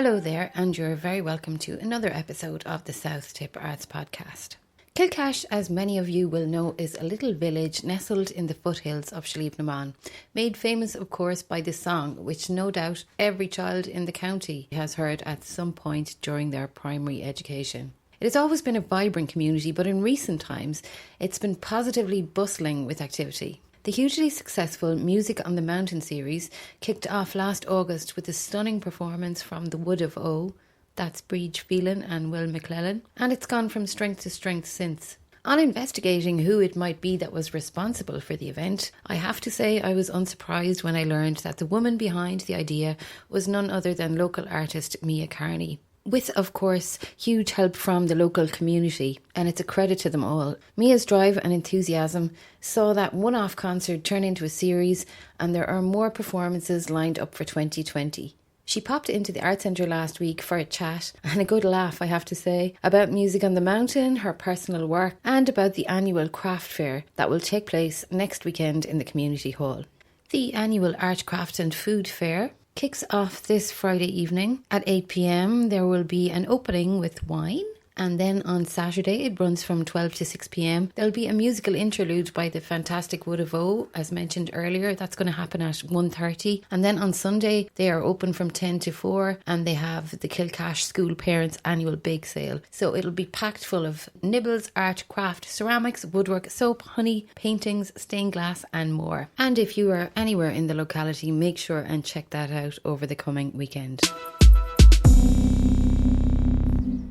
Hello there, and you're very welcome to another episode of the South Tip Arts Podcast. Kilcash, as many of you will know, is a little village nestled in the foothills of Sliabh, mBan, made famous, of course, by this song, which no doubt every child in the county has heard at some point during their primary education. It has always been a vibrant community, but in recent times, it's been positively bustling with activity. The hugely successful Music on the Mountain series kicked off last August with a stunning performance from the Wood of O, that's Breege, Phelan and McClellan, and it's gone from strength to strength since. On investigating who it might be that was responsible for the event, I have to say I was unsurprised when I learned that the woman behind the idea was none other than local artist Mia Carney. With, of course, huge help from the local community, and it's a credit to them all. Mia's drive and enthusiasm saw that one-off concert turn into a series, and there are more performances lined up for 2020. She popped into the Art Centre last week for a chat, and a good laugh, I have to say, about Music on the Mountain, her personal work, and about the annual craft fair that will take place next weekend in the community hall. The annual Art, Craft and Food Fair kicks off this Friday evening at 8 p.m. There will be an opening with wine, and then on Saturday it runs from 12 to 6 p.m. There'll be a musical interlude by the fantastic Wood of O, as mentioned earlier. That's going to happen at 1:30, and then on Sunday they are open from 10 to 4, and they have the Kilcash School Parents Annual Bake Sale. So it'll be packed full of nibbles, art, craft, ceramics, woodwork, soap, honey, paintings, stained glass and more. And if you are anywhere in the locality, make sure and check that out over the coming weekend.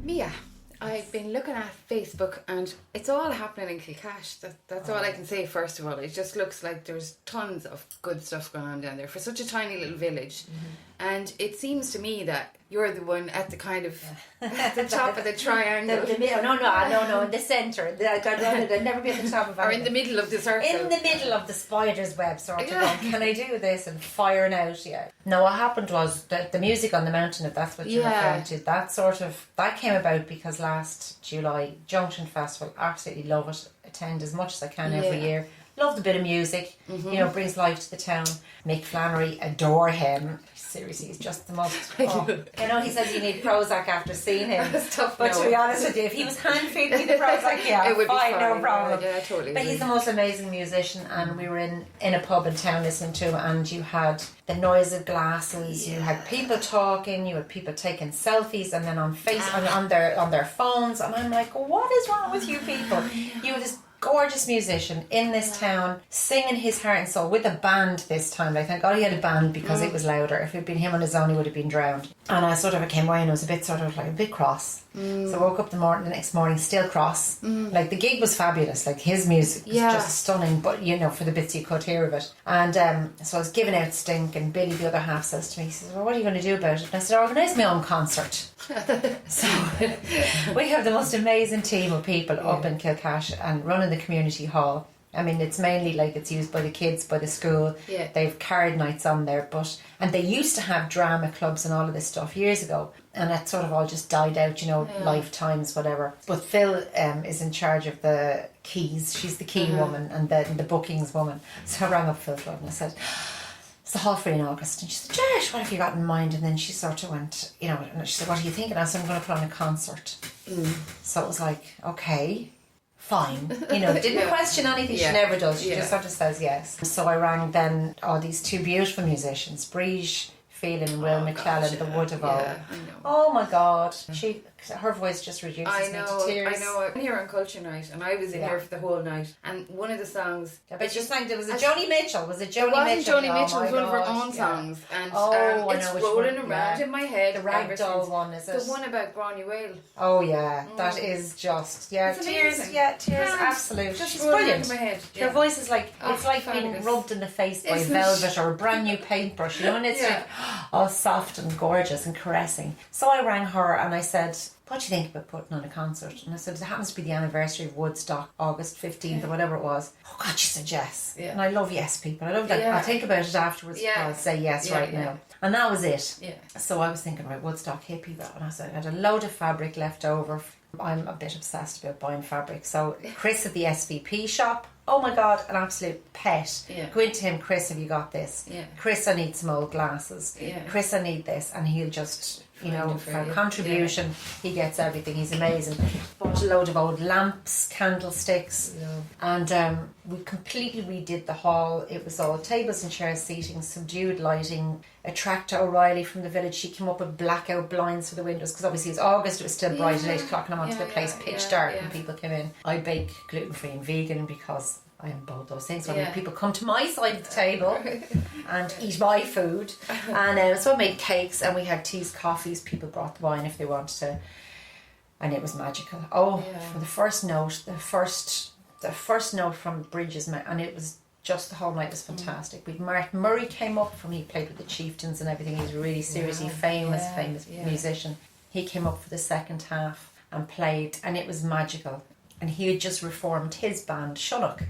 Mia, I've been looking at Facebook and it's all happening in Kilcash. That's all I can say, first of all. It just looks like there's tons of good stuff going on down there for such a tiny little village. And it seems to me that you're the one at the kind of at the top of the triangle. No, in the centre. I'd never be at the top of it. Or in the middle of the circle. In the middle of the spider's web, sort of. Going, can I do this? And firing out, yeah. No, what happened was that the Music on the Mountain, if that's what you're referring to, that came about because last July, Junction Festival, absolutely love it. Attend as much as I can every year. Love the bit of music, brings life to the town. Mick Flannery, adore him. Seriously, he's just the most. He says you need Prozac after seeing him. That's tough. But to be honest with you, if he was hand feeding me the Prozac, it would be fine, no problem. Yeah, totally. But he's the most amazing musician, and we were in a pub in town listening to him, and you had the noise of glasses, you had people talking, you had people taking selfies, and then on on their phones, and I'm like, what is wrong with you people? You had this gorgeous musician in this town singing his heart and soul with a band this time. Like, thank God he had a band because it was louder. If it had been him on his own, he would have been drowned. And I came away and I was a bit cross. So I woke up the next morning still cross. Like, the gig was fabulous. Like, his music was just stunning, but for the bits you could hear of it. And so I was giving out stink, and Billy, the other half, says to me, he says, well, what are you going to do about it? And I said, organise my own concert. So we have the most amazing team of people up in Kilcash and running the community hall. I mean, it's mainly like it's used by the kids, by the school. Yeah. They've card nights on there, and they used to have drama clubs and all of this stuff years ago, and that sort of all just died out, lifetimes, whatever. But Phil is in charge of the keys. She's the key woman and the bookings woman. So I rang up Phil Flood and I said, it's the hall free in August, and she said, Josh, what have you got in mind? And then she sort of went, and she said, what are you thinking? I said, I'm going to put on a concert. So it was like, okay, fine. Didn't question anything. She never does. She just sort of says yes. So I rang then all these two beautiful musicians, Breege, Phelan and McClellan, the Wood of O. Oh my God. Her voice just reduces me to tears. I know. I'm here on Culture Night, and I was in here for the whole night. And one of the songs... I bet you sang, there was a Joni Mitchell. Was it Joni Mitchell? It wasn't Joni Mitchell. It was one of her own songs. And it's rolling around in my head. The Ragdoll one, is it? The one about Granny Whale. Oh yeah, that is just... Yeah, it's tears. Amazing. Yeah, tears. Absolute. Just brilliant. In my head. Her voice is like... It's like being rubbed in the face by velvet or a brand new paintbrush. And it's like all soft and gorgeous and caressing. So I rang her and I said, what do you think about putting on a concert? And I said, it happens to be the anniversary of Woodstock, August 15th or whatever it was. Oh God, she said yes. Yeah. And I love yes people. I love that. I'll think about it afterwards. I'll say yes now. And that was it. Yeah. So I was thinking, right, Woodstock hippie. And I said, I had a load of fabric left over. I'm a bit obsessed about buying fabric. So Chris at the SVP shop, oh my God, an absolute pet. Yeah. Go into him, Chris, have you got this? Yeah. Chris, I need some old glasses. Yeah. Chris, I need this. And he'll just, you know, it for for you. contribution, he gets everything. He's amazing. Bought a load of old lamps, candlesticks. And we completely redid the hall. It was all tables and chairs, seating, subdued lighting. A tractor O'Reilly from the village. She came up with blackout blinds for the windows because obviously it's August. It was still bright at 8 o'clock, and I wanted the place pitch dark when people came in. I bake gluten-free and vegan because I am both those things. So I mean, people come to my side of the table and eat my food. And so I made cakes, and we had teas, coffees. People brought the wine if they wanted to, and it was magical. For the first note, the first note from Breege's, and it was just, the whole night was fantastic. Martin Murray came up from, he played with the Chieftains and everything. He's really seriously famous musician. He came up for the second half and played, and it was magical. And he had just reformed his band, Shunnock,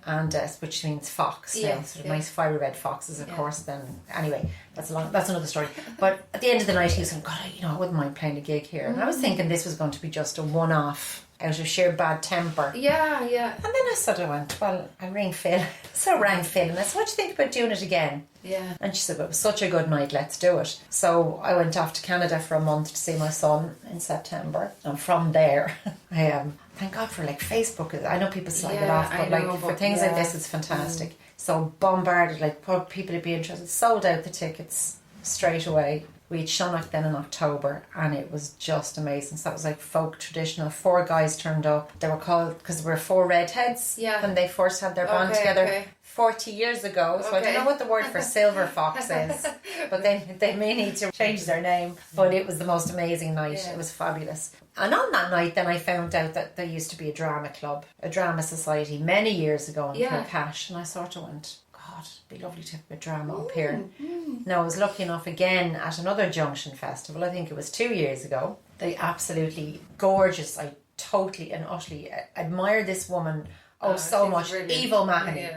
and which means fox. Nice fiery red foxes, of course. Then anyway, that's another story. But at the end of the night, he was saying, God, I wouldn't mind playing a gig here. And I was thinking this was going to be just a one-off out of sheer bad temper. Yeah. And then I sort of went, well, I rang Phil. So I rang Phil and I said, what do you think about doing it again? Yeah. And she said, well, it was such a good night, let's do it. So I went off to Canada for a month to see my son in September. And from there, thank God for like Facebook. I know people slag it off, but for things like this, it's fantastic. So bombarded, people would be interested. Sold out the tickets straight away. We had Shunnock then in October, and it was just amazing. So that was like folk traditional. 4 guys turned up. They were called, because there were 4 redheads when they first had their band together 40 years ago. So I don't know what the word for silver fox is, but they may need to change their name. But it was the most amazing night. It was fabulous. And on that night then I found out that there used to be a drama club, a drama society many years ago in Kilcash, and I sort of went, God, it'd be lovely to have a drama up here. Now I was lucky enough again at another Junction Festival, I think it was 2 years ago. They absolutely gorgeous. I totally and utterly admire this woman so much. Brilliant. Evil Mahoney.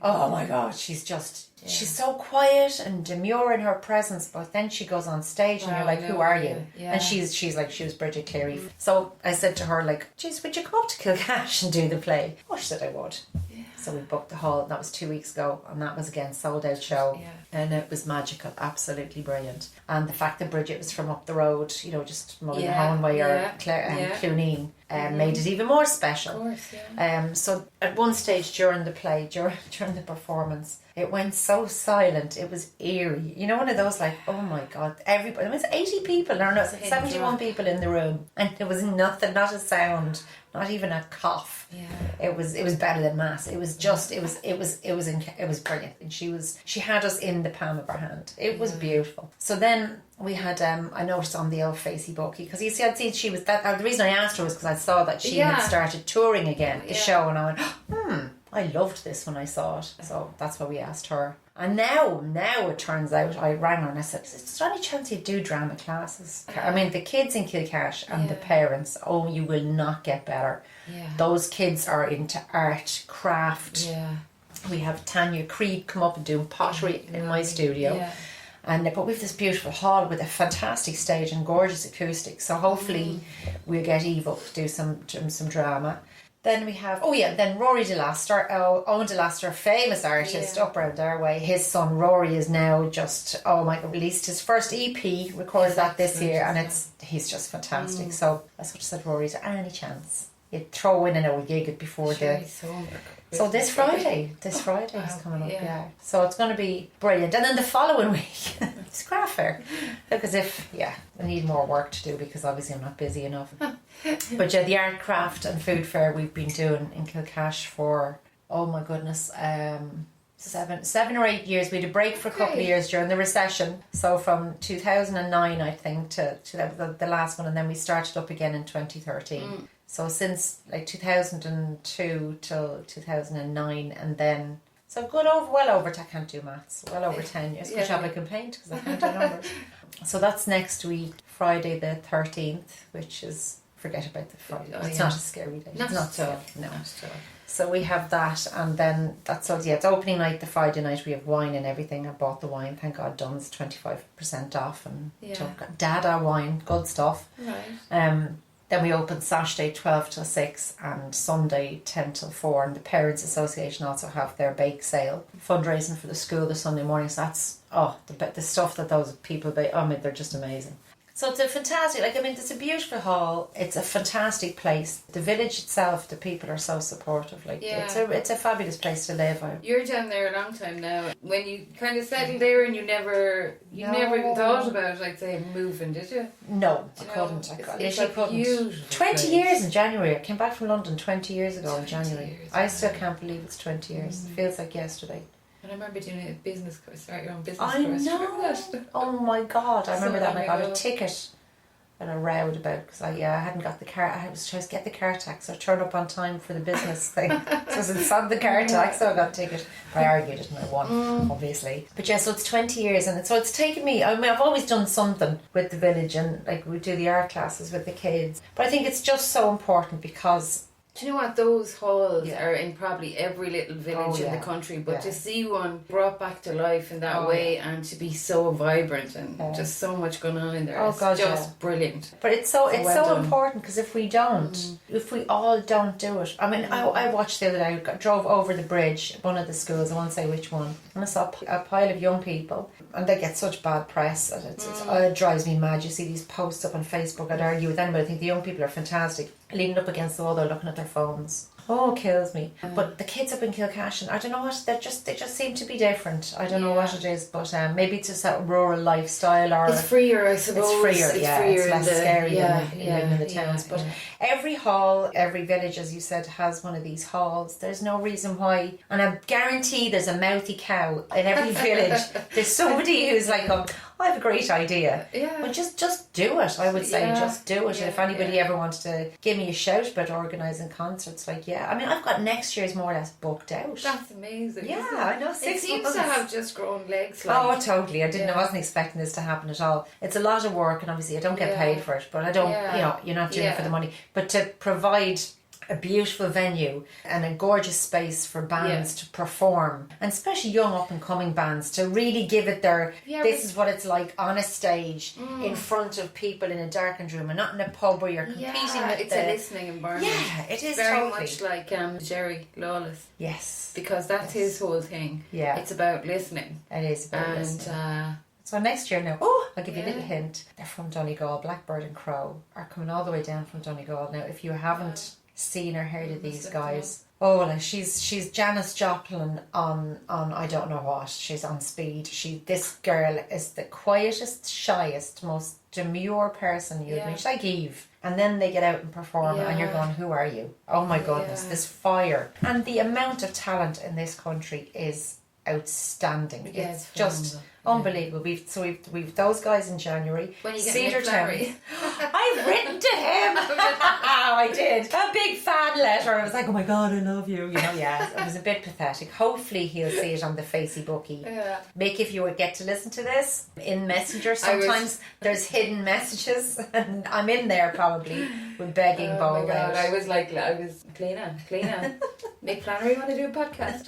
Oh my God, she's just she's so quiet and demure in her presence, but then she goes on stage and you're like, who are you? And she's like, she was Bridget Cleary. So I said to her, like, geez, would you come up to Kilcash and do the play? Oh, she said I would. So we booked the hall, and that was 2 weeks ago, and that was again sold out show, and it was magical, absolutely brilliant. And the fact that Bridget was from up the road, you know, just Mullinholme way or Clooneen, made it even more special. Of course, so at one stage during the play, during the performance, it went so silent, it was eerie. You know, one of those like, oh my God, everybody, it was 80 people, no, 71 people in the room, and there was nothing, not a sound, not even a cough. It was better than mass. It was just it was brilliant. And she had us in the palm of her hand. It was beautiful. So then we had I noticed on the old Facebook, because you see, I'd seen she was that. The reason I asked her was because I saw that she had started touring again the show, and I went, I loved this when I saw it. So that's why we asked her. And now it turns out, I rang her and I said, is there any chance you do drama classes? I mean, the kids in Kilcash and the parents, you will not get better. Those kids are into art, craft. We have Tanya Creed come up and doing pottery in my studio. But we have this beautiful hall with a fantastic stage and gorgeous acoustics. So hopefully we'll get Eva to do some drama. Then we have, then Rory DeLaster, Owen DeLaster, famous artist up around our way. His son Rory is now just, released his first EP, recorded that this year, and he's just fantastic. So I sort of said, Rory, is there any chance you'd throw in an old gig before So this Friday is coming up, So it's going to be brilliant. And then the following week, it's craft fair. Look, as if, I need more work to do because obviously I'm not busy enough. But the art, craft and food fair we've been doing in Kilcash for, oh my goodness, 7 or 8 years. We had a break for a couple of years during the recession. So from 2009, I think, to the last one, and then we started up again in 2013. So since like 2002 till 2009, and then well over, I can't do maths, well over 10 years. Good job I can paint because I can't do numbers. So that's next week, Friday the 13th, which is, forget about the Friday. It's not a scary day. It's not so. No. So we have that, and then that's all. It's opening night, the Friday night. We have wine and everything. I bought the wine. Thank God, Dunn's 25% off, and Dada wine, good stuff. Right. Then we open Saturday 12 till 6 and Sunday 10 till 4. And the Parents Association also have their bake sale, fundraising for the school the Sunday morning. So that's, the stuff that those people bake, they're just amazing. So it's a fantastic, it's a beautiful hall. It's a fantastic place. The village itself, the people are so supportive. It's a fabulous place to live. You're down there a long time now. When you kind of settled there, and you never even thought about, like, say, moving, did you? No, I couldn't. I couldn't. 20 years in January. I came back from London 20 years ago in January. I still can't believe it's 20 years. It feels like yesterday. And I remember doing a business course, start your own business I course. know. Oh my God, I remember that. And I got a ticket and I rowed about because I hadn't got the car. I was trying to get the car tax. So I turned up on time for the business thing. So it's on the car tax, so I got a ticket. I argued it and I won, obviously. But yeah, so it's 20 years, and so it's taken me. I've always done something with the village, and like we do the art classes with the kids. But I think it's just so important because. Do you know what? Those halls are in probably every little village in the country, but to see one brought back to life in that way and to be so vibrant and just so much going on in there, it's just brilliant. But it's so important, because if we all don't do it. I watched the other day, I drove over the bridge, one of the schools, I won't say which one, and I saw a pile of young people, and they get such bad press, and it drives me mad. You see these posts up on Facebook. I'd argue with anybody. I think the young people are fantastic, leaning up against the wall, they're looking at their phones. Oh, it kills me. But the kids up in Kilcash, and I don't know what, they just seem to be different. I don't know what it is, but maybe it's just that rural lifestyle, or it's freer, I suppose. It's freer, it's less scary than living in the towns. But every hall, every village, as you said, has one of these halls. There's no reason why, and I guarantee there's a mouthy cow in every village. There's somebody who's like, I have a great idea. Yeah. But just do it, I would say. Just do it. If anybody ever wants to give me a shout about organising concerts, I've got next year's more or less booked out. That's amazing. Yeah, I know. 6 months. It seems to have just grown legs. Oh, totally. I wasn't expecting this to happen at all. It's a lot of work, and obviously I don't get paid for it, but I don't, you're not doing it for the money. But to provide a beautiful venue and a gorgeous space for bands to perform, and especially young up and coming bands, to really give it their this is what it's like on a stage in front of people in a darkened room, and not in a pub where you're competing with it's a listening environment. It is very much like Jerry Lawless, because that's his whole thing. It's about listening. It is about listening. So next year now, I'll give you a little hint. They're from Donegal. Blackbird and Crow are coming all the way down from Donegal. Now, if you haven't seen or heard of these guys, she's Janis Joplin on I don't know what. She's on speed. This girl is the quietest, shyest, most demure person you'd meet. She's like Eve. And then they get out and perform, and you're going, who are you? Oh my goodness, this fire. And the amount of talent in this country is outstanding. It's just unbelievable. We've those guys in January. When you get Cedar Town. I've written to him. I did a big fan letter. I was like, oh my God, I love you. It was a bit pathetic. Hopefully he'll see it on the Facebooky. Mick, if you would get to listen to this in Messenger, sometimes there's hidden messages, and I'm in there probably with begging bowl. Oh my God, I was Cleena. Mick Flannery, want to do a podcast?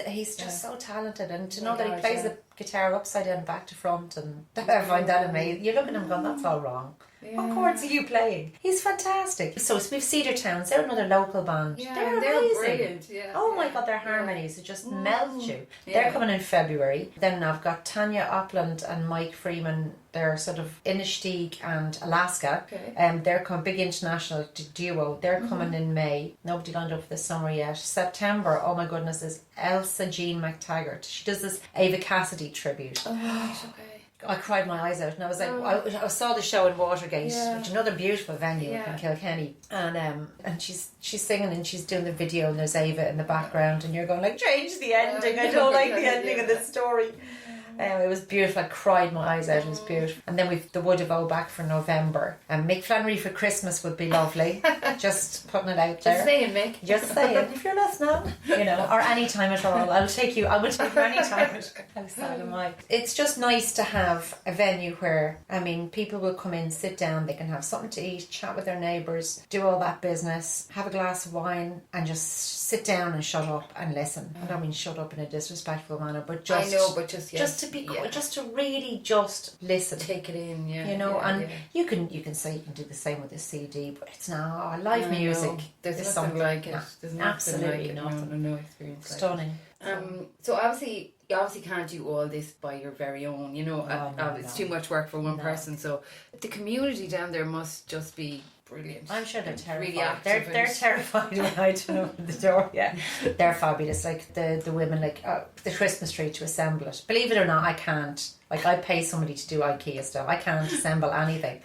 He's just so talented, and to know that he plays the guitar upside down and back to front, and I find that amazing. You look at him going, that's all wrong. What chords are you playing? He's fantastic. So we've Cedar Town, they're another local band. They're amazing. Brilliant. Oh my God, their harmonies just melt you. They're coming in February. Then I've got Tanya Opland and Mike Freeman. They're sort of Inishtig and Alaska. They're coming, big international duo. They're coming in May. Nobody lined up for the summer yet. September, oh my goodness, is Elsa Jean McTaggart. She does this Ava Cassidy tribute. Oh, right, okay. I cried my eyes out, and I was like, I saw the show in Watergate, which is another beautiful venue in Kilkenny, and she's singing and she's doing the video, and there's Ava in the background, and you're going like, change the ending. I don't like the ending of this story. It was beautiful. I cried my eyes out. It was beautiful. And then we've the Wood of O back for November. And Mick Flannery for Christmas would be lovely. Just putting it out there. Just saying, Mick. Just saying. If you're listening, or any time at all, I will take you any time. How sad am I? It's just nice to have a venue where, people will come in, sit down, they can have something to eat, chat with their neighbours, do all that business, have a glass of wine, and just sit down and shut up and listen. I don't mean shut up in a disrespectful manner, but just... I know, but just to be just to really just listen, take it in, you know. You can say you can do the same with a CD, but it's not live music. There's nothing like it. There's absolutely nothing. No experience. Stunning. So obviously you can't do all this by your very own, you know. It's too much work for one person. So the community down there must just be brilliant. I'm sure they're terrified. Really active. They're terrified when I turn open the door. Yeah, they're fabulous. Like the women, like the Christmas tree to assemble it. Believe it or not, I can't. Like I pay somebody to do IKEA stuff. I can't assemble anything.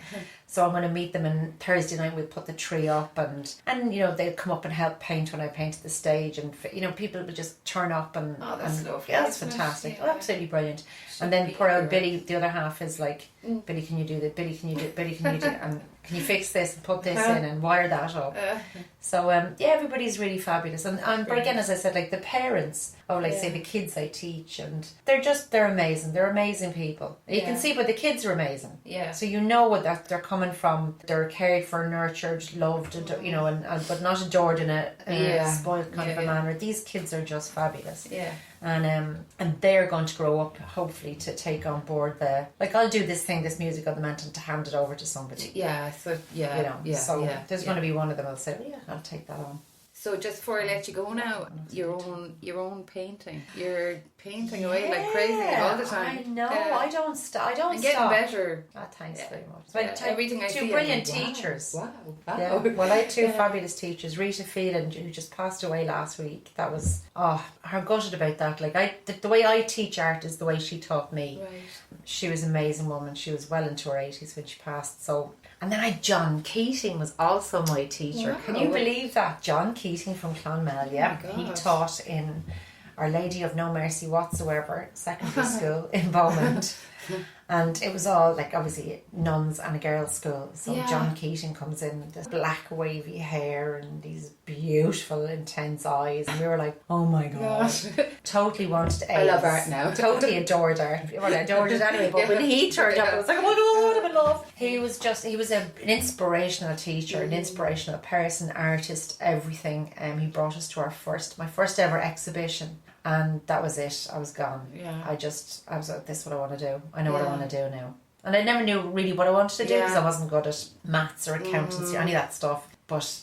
So I'm going to meet them on Thursday night. We'll put the tree up and you know they'll come up and help paint when I painted the stage, and you know people will just turn up and that's lovely. Yeah, that's fantastic. Yeah. Absolutely brilliant. And then poor old Billy, the other half is like, Billy, can you do that? Billy, can you do it? Billy, can you do it? And can you fix this and put this in and wire that up? So yeah, everybody's really fabulous. And but again, as I said, like the parents of like say the kids I teach, and they're amazing. They're amazing people. You can see, but the kids are amazing. Yeah. So you know what that they're coming from. They're cared for, nurtured, loved, you know, and but not adored in a spoiled kind of a manner. These kids are just fabulous. Yeah. And they're going to grow up hopefully to take on board I'll do this music on the mountain, to hand it over to somebody. Yeah, so You know, there's going to be one of them who'll say, well, yeah, I'll take that on. So just before I let you go now, your own painting. You're painting away like crazy all the time. I know. I don't stop. And getting better. Oh, thanks very much. Everything I two see, brilliant like, teachers. Wow. Yeah. Well, I had two fabulous teachers. Rita Phelan, who just passed away last week. That was I'm gutted about that. Like the way I teach art is the way she taught me. Right. She was an amazing woman. She was well into her 80s when she passed. So. And then John Keating was also my teacher. Wow. Can you believe that? John Keating from Clonmel, yeah. Oh He taught in Our Lady of No Mercy Whatsoever secondary school in Beaumont. And it was all like obviously nuns and a girls' school. So John Keating comes in with this black wavy hair and these beautiful intense eyes, and we were like, oh my god. Totally wanted AIDS. I love art now. Totally adored art. Well, I adored it anyway, but when he turned up I was like, oh my god, I'm in love. He was an inspirational teacher, an inspirational person, artist, everything. He brought us to my first ever exhibition. And that was it. I was gone. Yeah. I was like, this is what I want to do. I know what I want to do now. And I never knew really what I wanted to do because I wasn't good at maths or accountancy or any of that stuff. But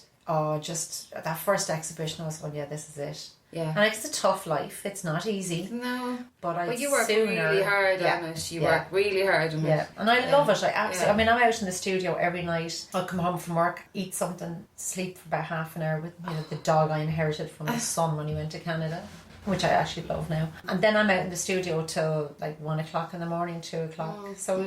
just that first exhibition, I was going, yeah, this is it. Yeah. And it's a tough life. It's not easy. No. But you work really hard on it. You work really hard on it. Yeah. And I love it. I absolutely. I mean, I'm out in the studio every night. I'll come home from work, eat something, sleep for about half an hour with the dog I inherited from my son when he went to Canada, which I actually love now. And then I'm out in the studio till like 1 o'clock in the morning, 2 o'clock. So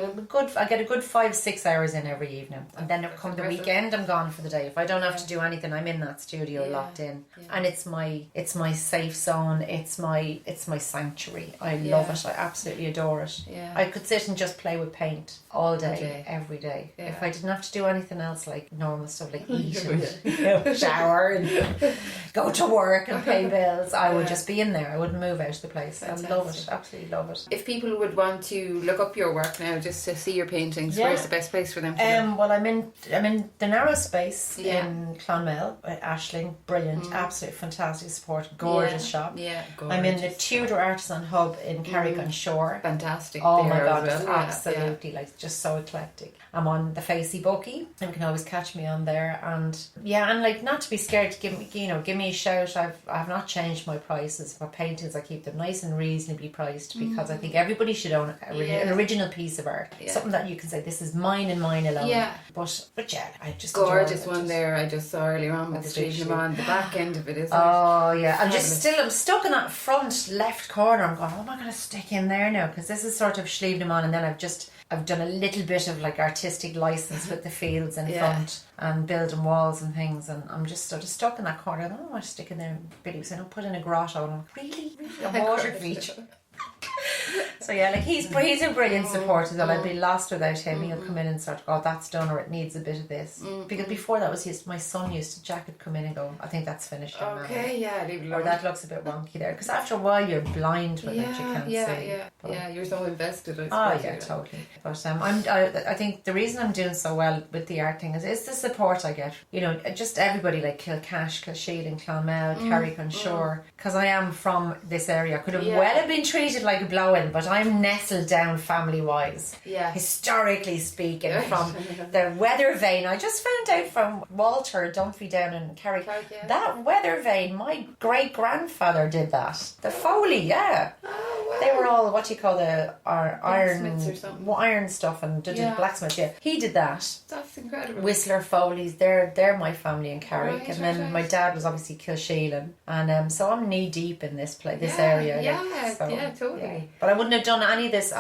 I get a good 5-6 hours in every evening. And then come the weekend, I'm gone for the day. If I don't have to do anything, I'm in that studio locked in. Yeah. And it's my safe zone. It's my sanctuary. I love it. I absolutely adore it. Yeah. I could sit and just play with paint all day, every day. Yeah. If I didn't have to do anything else like normal stuff like eat and shower and go to work and pay bills, I would just be in there. I wouldn't move out of the place. Fantastic. I love it. Absolutely love it. If people would want to look up your work now just to see your paintings, where's the best place for them to go? Well, I'm in the narrow space in Clonmel, Ashling. Brilliant, absolutely fantastic support. Gorgeous shop. Yeah, gorgeous. I'm in the Tudor Artisan Hub in Carrick-on-Shore. Fantastic. Oh my god, it's absolutely like just so eclectic. I'm on the Facey Bookie. You can always catch me on there, and like not to be scared to give me a shout. I've not changed my prices for paintings. I keep them nice and reasonably priced because I think everybody should own an original piece of art, something that you can say this is mine and mine alone. Yeah, but yeah, I just gorgeous one there. I just saw earlier on with the Sliabh on the back end of it, isn't it? Oh yeah, I'm stuck in that front left corner. I'm going, what am I going to stick in there now? Because this is sort of Sliabh on, and then I've done a little bit of like artistic license with the fields in front and building walls and things, and I'm just sort of stuck in that corner. I don't know what to stick in there. Billy was saying, put in a grotto, and I'm like, really a water feature. So yeah, like he's a brilliant supporter. That I'd be lost without him. He'll come in and sort of go, oh, that's done, or it needs a bit of this. Because before that was my son used to Jack would come in and go, I think that's finished. Okay, leave it alone. Or that looks a bit wonky there. Because after a while you're blind with it. You can't see. Yeah, you're so invested. Totally. But I think the reason I'm doing so well with the art thing is the support I get. You know, just everybody like Kilcash, Kilsheelan, Clonmel, Carrick-on-Shore. Because I am from this area. I could have well have been treated like a blow-in, but I'm nestled down family wise. Yeah. Historically speaking, from the weather vane. I just found out from Walter Dunphy down in Carrick. That weather vane, my great grandfather did that. The Foley, yeah. Oh, wow. They were all what you call the iron stuff and the blacksmiths. Yeah, he did that. That's incredible. Whistler Foley's, they're my family in Carrick, and then my dad was obviously Kilsheelan, and so I'm knee deep in this area. Totally. Yeah. But I wouldn't have done any of this.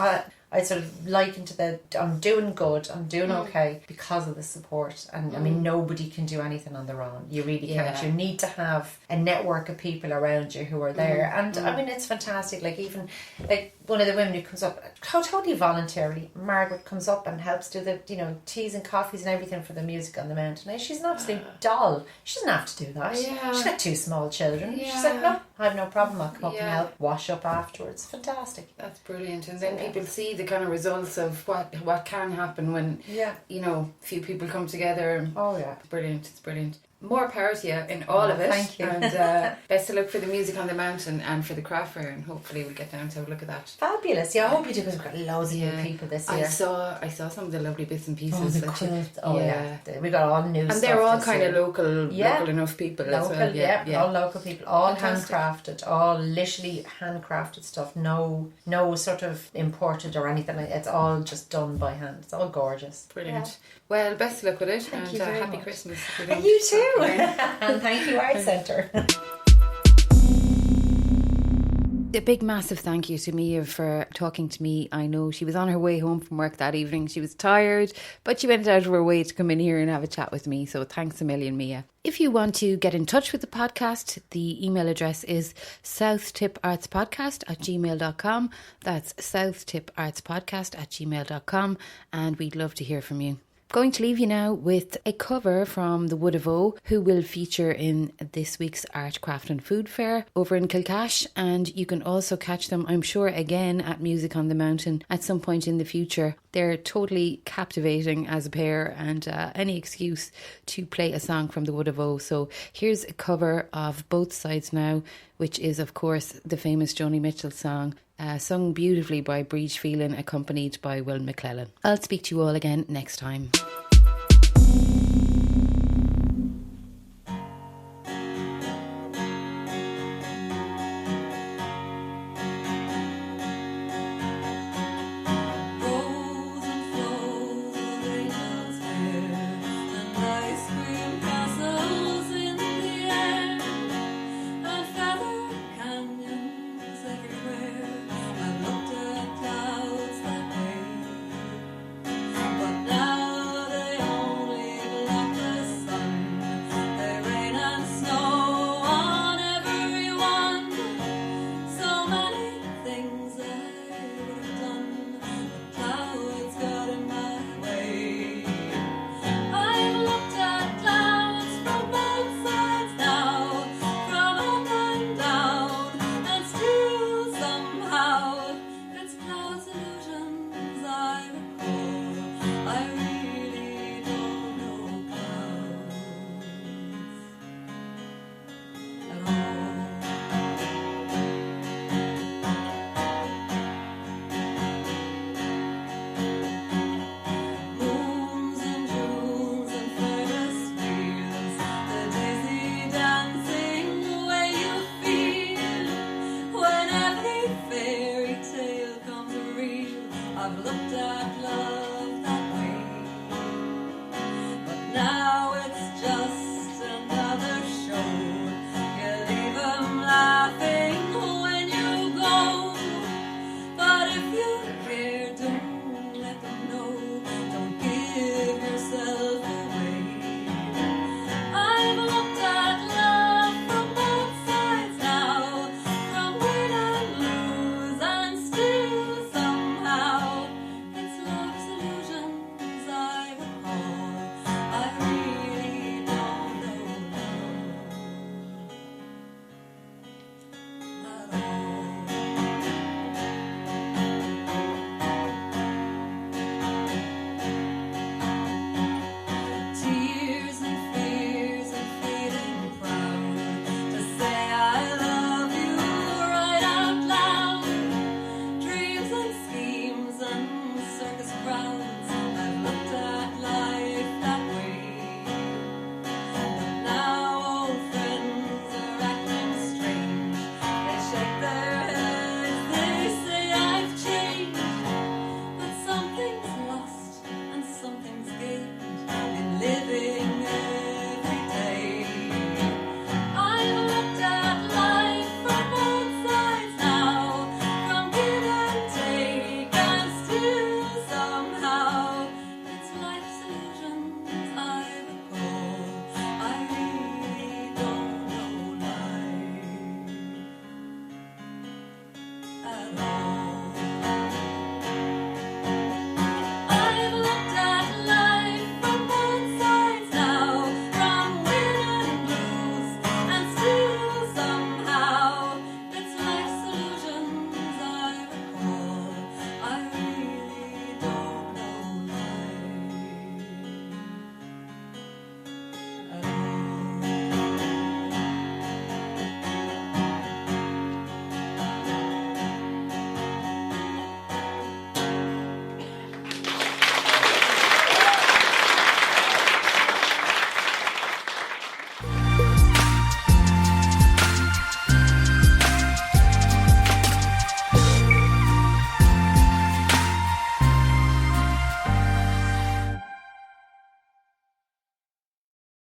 I sort of liken to I'm doing good, I'm doing okay because of the support. And I mean, nobody can do anything on their own. You really can't. You need to have a network of people around you who are there. And I mean, it's fantastic. Like, even like one of the women who comes up totally voluntarily, Margaret, comes up and helps do the teas and coffees and everything for the music on the mountain. Now, she's an absolute doll. She doesn't have to do that. She's got 2 small children. She's like, no, I have no problem. I'll come up and help wash up afterwards. Fantastic. That's brilliant. And then people see the kind of results of what can happen when few people come together. It's brilliant. More power to you in all of it. Thank you. And best of luck for the music on the mountain and for the craft fair, and hopefully we'll get down to have a look at that. Fabulous. Yeah, I hope you do, because we've got loads of new people this year. I saw some of the lovely bits and pieces. We got all new stuff. And they're all kind of local enough people as well. All local people, all handcrafted, all literally handcrafted stuff. No sort of imported or anything. It's all just done by hand. It's all gorgeous. Brilliant. Yeah. Well, best of luck with it. Thank you happy much. Christmas. And you too. And thank you, Art Centre. A big massive thank you to Mia for talking to me. I know she was on her way home from work that evening. She was tired, but she went out of her way to come in here and have a chat with me. So thanks a million, Mia. If you want to get in touch with the podcast, the email address is southttipartspodcast@gmail.com. That's southttipartspodcast@gmail.com, and we'd love to hear from you. Going to leave you now with a cover from the Wood of O, who will feature in this week's Art, Craft and Food Fair over in Kilcash, and you can also catch them, I'm sure, again at Music on the Mountain at some point in the future. They're totally captivating as a pair, and any excuse to play a song from the Wood of O. So here's a cover of Both Sides Now, which is of course the famous Joni Mitchell song, sung beautifully by Breege Phelan, accompanied by Will McClellan. I'll speak to you all again next time.